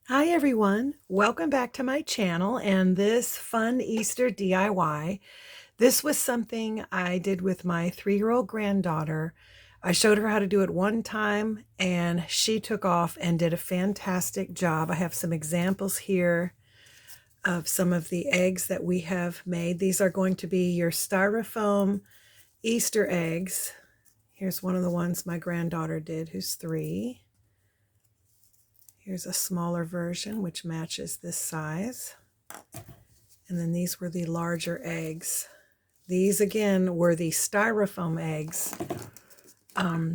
Hi everyone, welcome back to my channel and this fun Easter DIY. This was something I did with my 3-year-old granddaughter. I showed her how to do it one time and she took off and did a fantastic job. I have some examples here of some of the eggs that we have made. These are going to be your styrofoam Easter eggs. Here's one of the ones my granddaughter did, who's 3. Here's a smaller version which matches this size. And then these were the larger eggs. These again were the styrofoam eggs.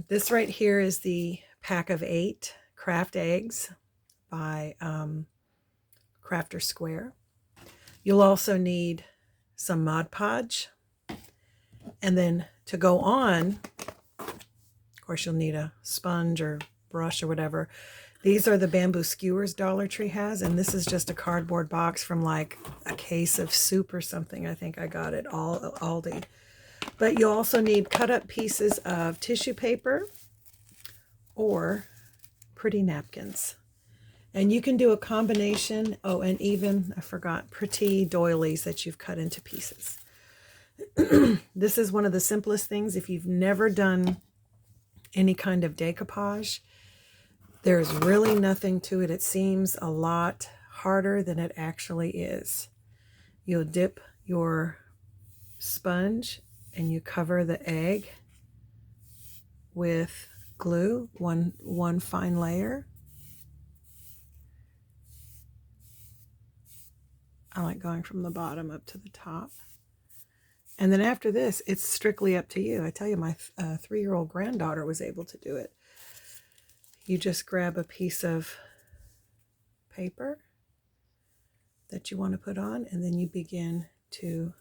This right here is the pack of 8 craft eggs by Crafter Square. You'll also need some Mod Podge. And then to go on, of course, you'll need a sponge or brush or whatever. These are the bamboo skewers Dollar Tree has, and this is just a cardboard box from like a case of soup or something. I think I got it Aldi. But you also need cut up pieces of tissue paper or pretty napkins. And you can do a combination, oh, and even, I forgot, pretty doilies that you've cut into pieces. This is one of the simplest things. If you've never done any kind of decoupage, there's really nothing to it. It seems a lot harder than it actually is. You'll dip your sponge and you cover the egg with glue, one fine layer. I like going from the bottom up to the top. And then after this, it's strictly up to you. I tell you, my 3-year-old granddaughter was able to do it. You just grab a piece of paper that you want to put on, and then you begin to,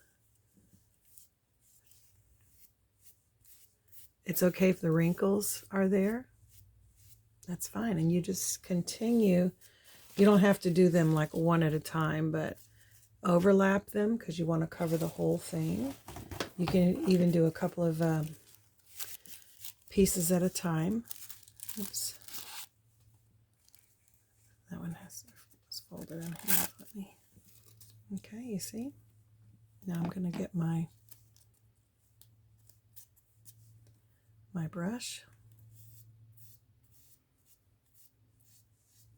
it's okay if the wrinkles are there, that's fine. And you just continue. You don't have to do them like one at a time, but overlap them because you want to cover the whole thing. You can even do a couple of pieces at a time. Oops. That one has to fold it in half. Let me. Okay, you see? Now I'm going to get my brush.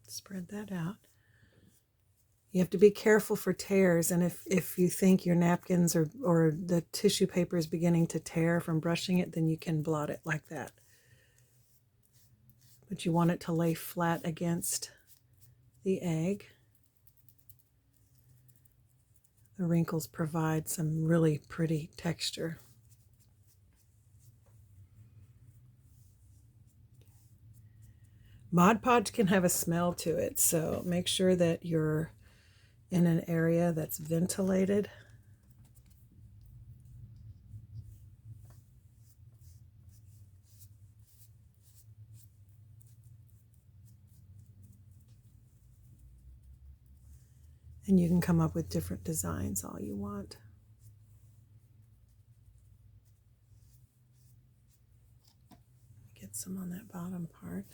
Spread that out. You have to be careful for tears, and if you think your napkins or the tissue paper is beginning to tear from brushing it, then you can blot it like that. But you want it to lay flat against the egg. The wrinkles provide some really pretty texture. Mod Podge can have a smell to it, so make sure that you're in an area that's ventilated. And you can come up with different designs all you want. Get some on that bottom part.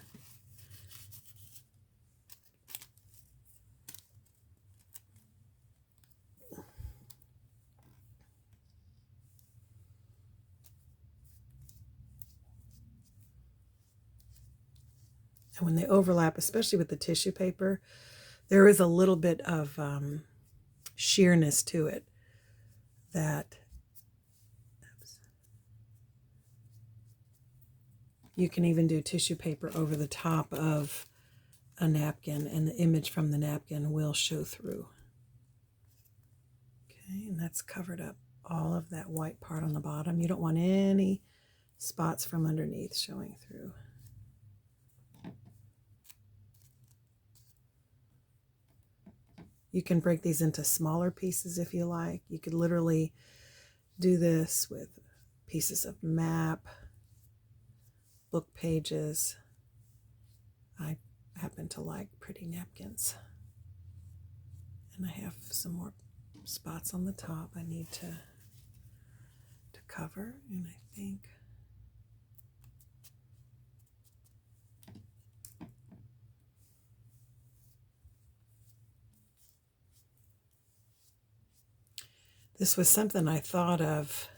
And when they overlap, especially with the tissue paper, there is a little bit of sheerness to it that you can even do tissue paper over the top of a napkin and the image from the napkin will show through. Okay, and that's covered up all of that white part on the bottom. You don't want any spots from underneath showing through. You can break these into smaller pieces if you like. You could literally do this with pieces of map, book pages. I happen to like pretty napkins. And I have some more spots on the top I need to cover, and I think This was something I thought of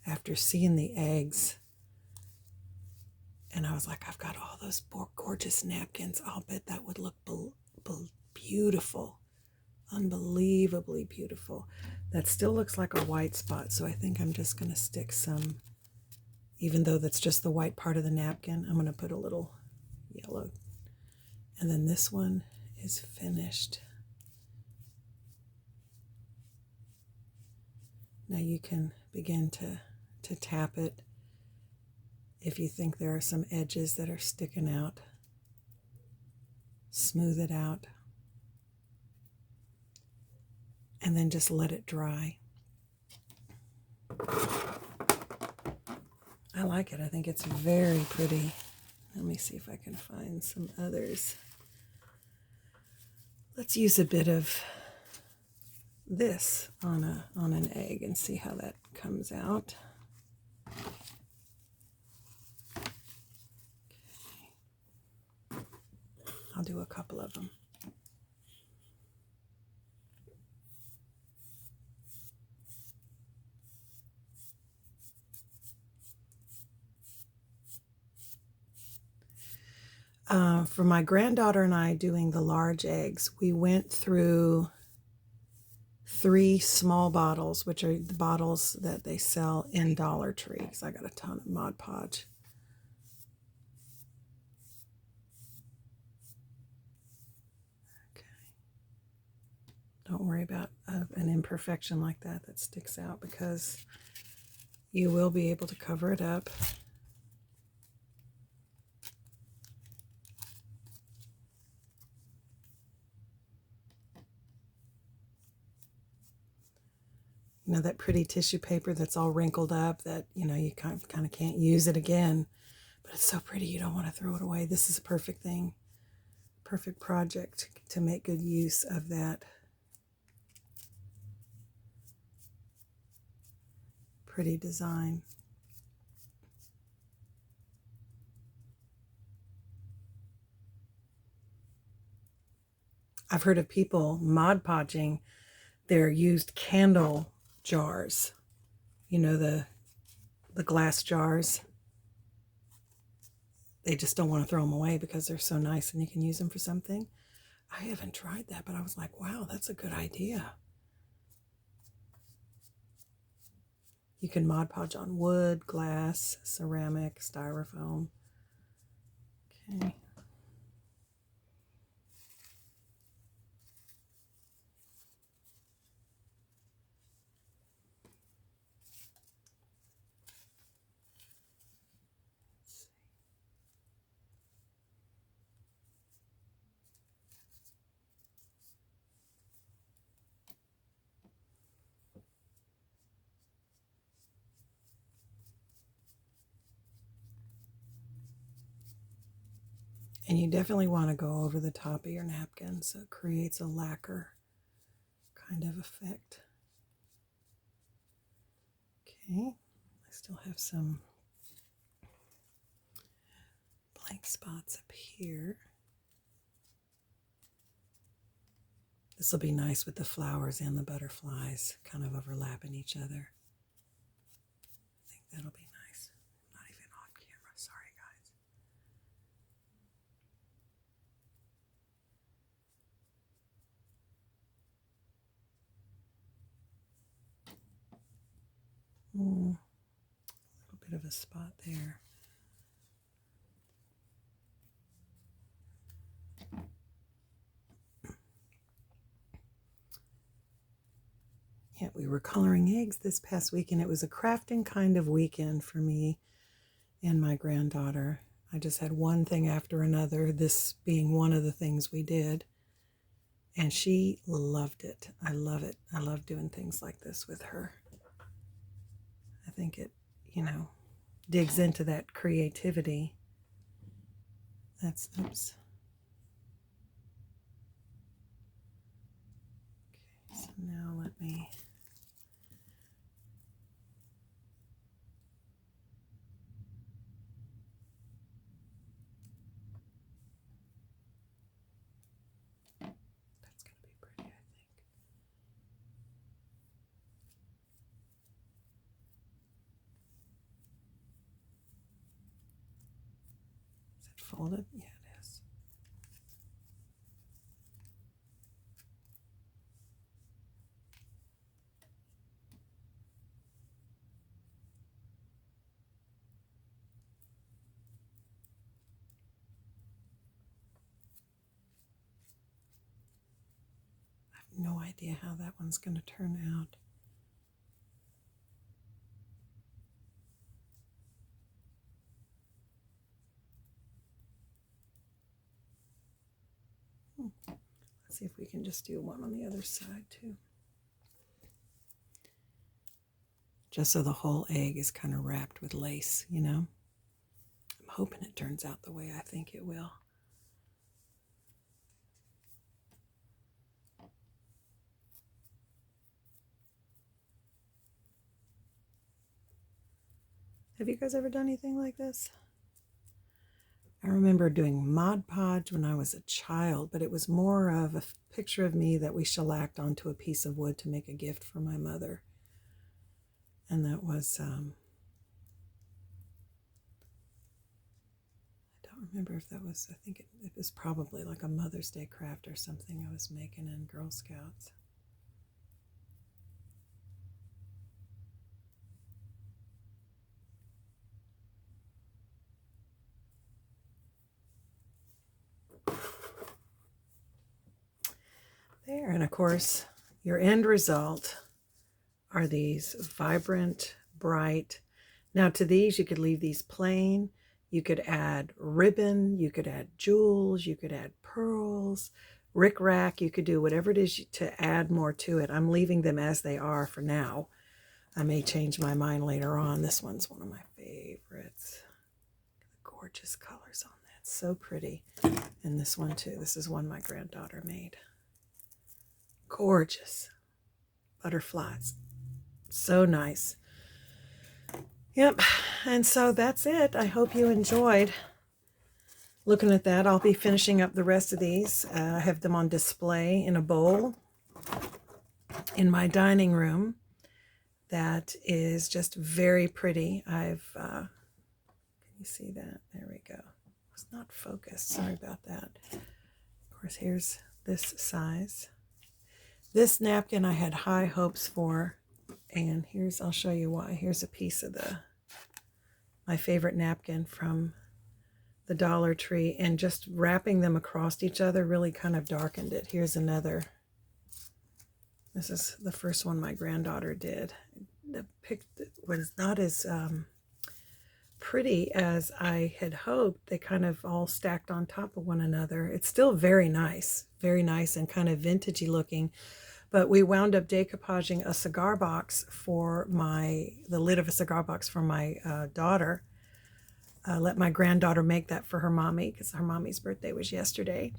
after seeing the eggs. And I was like, I've got all those gorgeous napkins. I'll bet that would look beautiful. Unbelievably beautiful. That still looks like a white spot, so I think I'm just going to stick some, even though that's just the white part of the napkin, I'm going to put a little yellow. And then this one is finished. Now you can begin to tap it if you think there are some edges that are sticking out. Smooth it out. And then just let it dry. I like it. I think it's very pretty. Let me see if I can find some others. Let's use a bit of this on an egg and see how that comes out. Okay. I'll do a couple of them. For my granddaughter and I doing the large eggs, we went through 3 small bottles, which are the bottles that they sell in Dollar Tree, because I got a ton of Mod Podge. Okay. Don't worry about an imperfection like that sticks out, because you will be able to cover it up. You know, that pretty tissue paper that's all wrinkled up that, you know, you kind of can't use it again, but it's so pretty you don't want to throw it away. This is a perfect thing, perfect project to make good use of that pretty design. I've heard of people Mod Podging their used candle jars, you know, the glass jars. They just don't want to throw them away because they're so nice and you can use them for something. I haven't tried that, but I was like, wow, that's a good idea. You can Mod Podge on wood, glass, ceramic, styrofoam. Okay. And you definitely want to go over the top of your napkin so it creates a lacquer kind of effect. Okay, I still have some blank spots up here. This will be nice with the flowers and the butterflies kind of overlapping each other. I think that'll be nice. Not even on camera, sorry guys. A little bit of a spot there. Yeah, we were coloring eggs this past weekend. It was a crafting kind of weekend for me and my granddaughter. I just had one thing after another, this being one of the things we did. And she loved it. I love it. I love doing things like this with her. I think it, you know, digs into that creativity. That's, oops. Okay, so now let me... That's going to be pretty, I think. Folded? Yeah, it is. I have no idea how that one's going to turn out. Let's see if we can just do one on the other side too. Just so the whole egg is kind of wrapped with lace, you know. I'm hoping it turns out the way I think it will. Have you guys ever done anything like this? I remember doing Mod Podge when I was a child, but it was more of a picture of me that we shellacked onto a piece of wood to make a gift for my mother. And that was, I don't remember if that was, I think it was probably like a Mother's Day craft or something I was making in Girl Scouts. There, and of course, your end result are these vibrant, bright. Now to these, you could leave these plain. You could add ribbon, you could add jewels, you could add pearls, rickrack. You could do whatever it is to add more to it. I'm leaving them as they are for now. I may change my mind later on. This one's one of my favorites. The gorgeous colors on that. So pretty. And this one too. This is one my granddaughter made. Gorgeous. Butterflies. So nice. Yep. And so that's it. I hope you enjoyed looking at that. I'll be finishing up the rest of these. I have them on display in a bowl in my dining room. That is just very pretty. Can you see that? There we go. It's not focused. Sorry about that. Of course, here's this size. This napkin I had high hopes for, and I'll show you why. Here's a piece of my favorite napkin from the Dollar Tree, and just wrapping them across each other really kind of darkened it. Here's another. This is the first one my granddaughter did. The pic was not as pretty as I had hoped. They kind of all stacked on top of one another. It's still very nice and kind of vintagey looking. But we wound up decoupaging a cigar box for the lid of a cigar box for my daughter. Let my granddaughter make that for her mommy because her mommy's birthday was yesterday.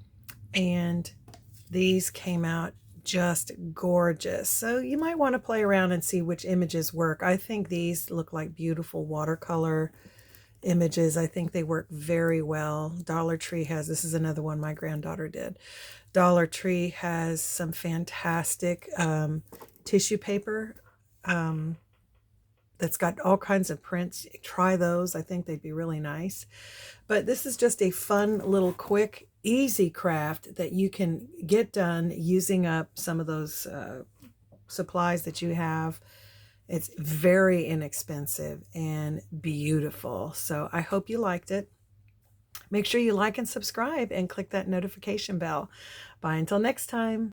And these came out just gorgeous. So you might want to play around and see which images work. I think these look like beautiful watercolor images. I think they work very well. Dollar Tree this is another one my granddaughter did. Dollar Tree has some fantastic tissue paper that's got all kinds of prints. Try those. I think they'd be really nice. But this is just a fun little quick, easy craft that you can get done using up some of those supplies that you have. It's very inexpensive and beautiful. So I hope you liked it. Make sure you like and subscribe and click that notification bell. Bye until next time.